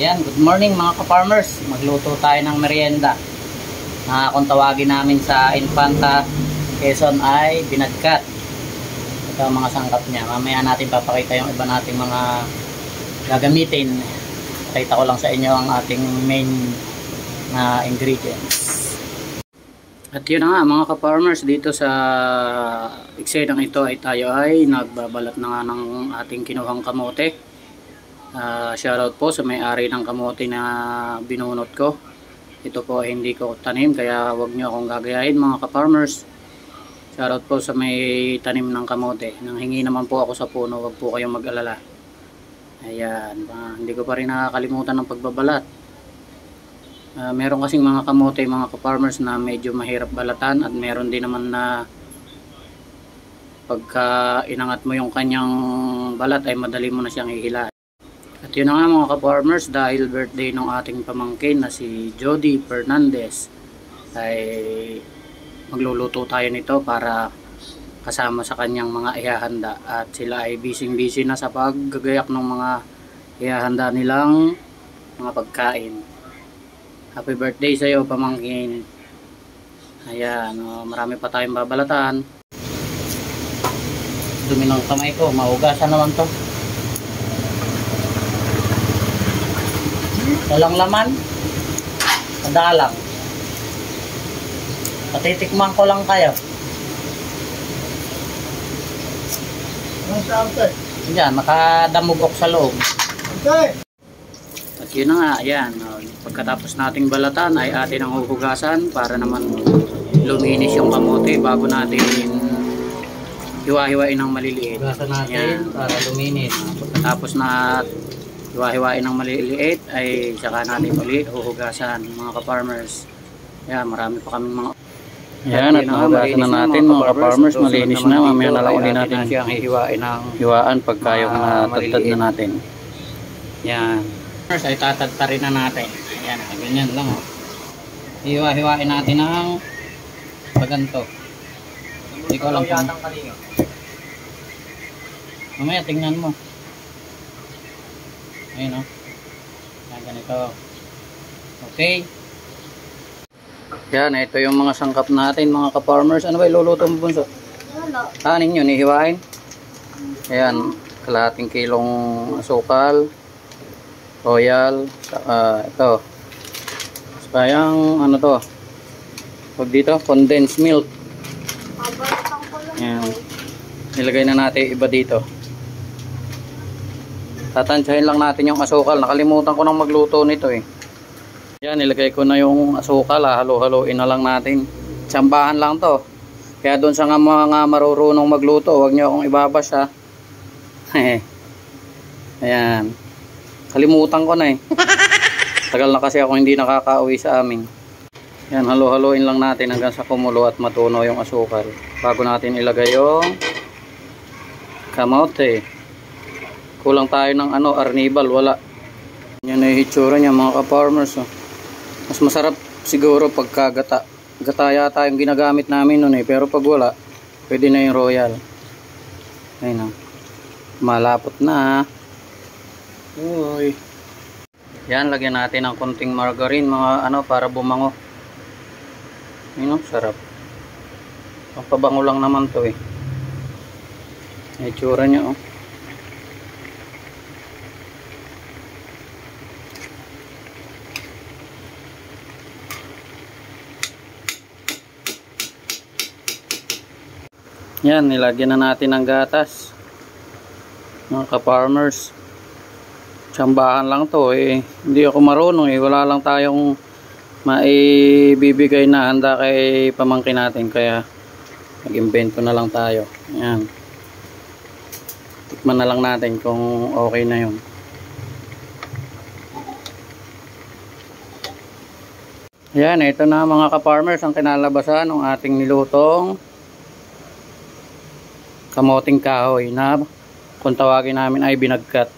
Ayan, good morning mga ka-farmers. Magluto tayo ng merienda na kung tawagin namin sa Infanta, Quezon ay binagkat. Ito ang mga sangkap niya. Mamaya natin papakita yung iba nating mga gagamitin. Pakita ko lang sa inyo ang ating main na ingredients. At yun na nga mga ka-farmers, dito sa eksenang ito ay tayo ay nagbabalat na nga ng ating kinuhang kamote. Shoutout po sa may-ari ng kamote na binunot ko. Ito po ay hindi ko tanim, kaya wag nyo akong gagayahin mga ka-farmers. Shoutout po sa may tanim ng kamote. Nanghingi naman po ako sa puno, wag po kayong mag-alala. Ayan, hindi ko pa rin nakakalimutan ng pagbabalat. Meron kasing mga kamote mga ka-farmers na medyo mahirap balatan, at meron din naman na pagka inangat mo yung kanyang balat ay madali mo na siyang hihilain. At yun na nga mga ka-farmers, dahil birthday ng ating pamangkin na si Jody Fernandez, ay magluluto tayo nito para kasama sa kanyang mga ihahanda. At sila ay busy na sa paggagayak ng mga ihahanda nilang mga pagkain. Happy birthday sa iyo pamangkin. Ayan, marami pa tayong babalatan. Dumi ng kamay ko, maugasan naman to. Walang laman, madalang. Patitikman ko lang kayo. Diyan, makadamugok sa loob. Okay. At yun na nga, ayan. Pagkatapos nating balatan ay atin ang huhugasan para naman luminis yung kamote bago natin hiwa-hiwain ng maliliit. Hugasan natin para luminis. Pagkatapos na hiwa-hiwain ng maliliit ay saka natin ulit huhugasan mga ka-farmers. Ayan, marami pa kaming mga... Ayan, at nahugasan na natin mga ka-farmers. Malinis na, mamaya na lang ulit natin siyang hiwaan pagka yung natagtad na natin. Ayan. First ay tatadtarin na natin. Ayan, ganyan lang. Hiwa-hiwain natin ng baganto. Hindi ko alam kung... Mamaya tingnan mo. Ayun o. Ganito. Okay. Yan, ito yung mga sangkap natin mga ka-farmers. Ano ba iluluto mo bunso? Anin yun, ihiwain. Ayan, kalahating kilong asukal, royal, ito. Sayang, ano to? Huwag dito, condensed milk. Ayan. Nilagay na natin iba dito. Tatansyahin lang natin yung asukal. Nakalimutan ko nang magluto nito eh. Yan, nilagay ko na yung asukal. Halo-haloin na lang natin. Tsambahan lang to. Kaya doon sa mga marurunong magluto, huwag nyo akong ibabas ha. Ayan. Kalimutan ko na eh. Tagal na kasi ako hindi nakakauwi sa amin. Yan, halo-haloin lang natin hanggang sa kumulo at matunaw yung asukal. Bago natin ilagay yung kamote. Kulang tayo ng arnibal, wala. Yan ay hitsura niya mga ka-farmers. Mas masarap siguro pagka gata. Gata yata yung ginagamit namin nun eh. Pero pag wala, pwede na yung royal. Ayun na. Malapot na. Uy. Yan, lagyan natin ng konting margarine mga para bumango. Ayun, sarap. Ang pabango lang naman to eh. Hitsura niya oh. Yan, nilagyan na natin ng gatas mga ka-farmers. Tsambahan lang to eh. Hindi ako marunong eh. Wala lang tayong maibibigay na handa kay pamangkin natin. Kaya nag-invento na lang tayo. Yan. Tikman na lang natin kung okay na yun. Yan, ito na mga ka-farmers ang kinalabasan ng ating nilutong kamoting kahoy na kung tawagin namin ay binagkat.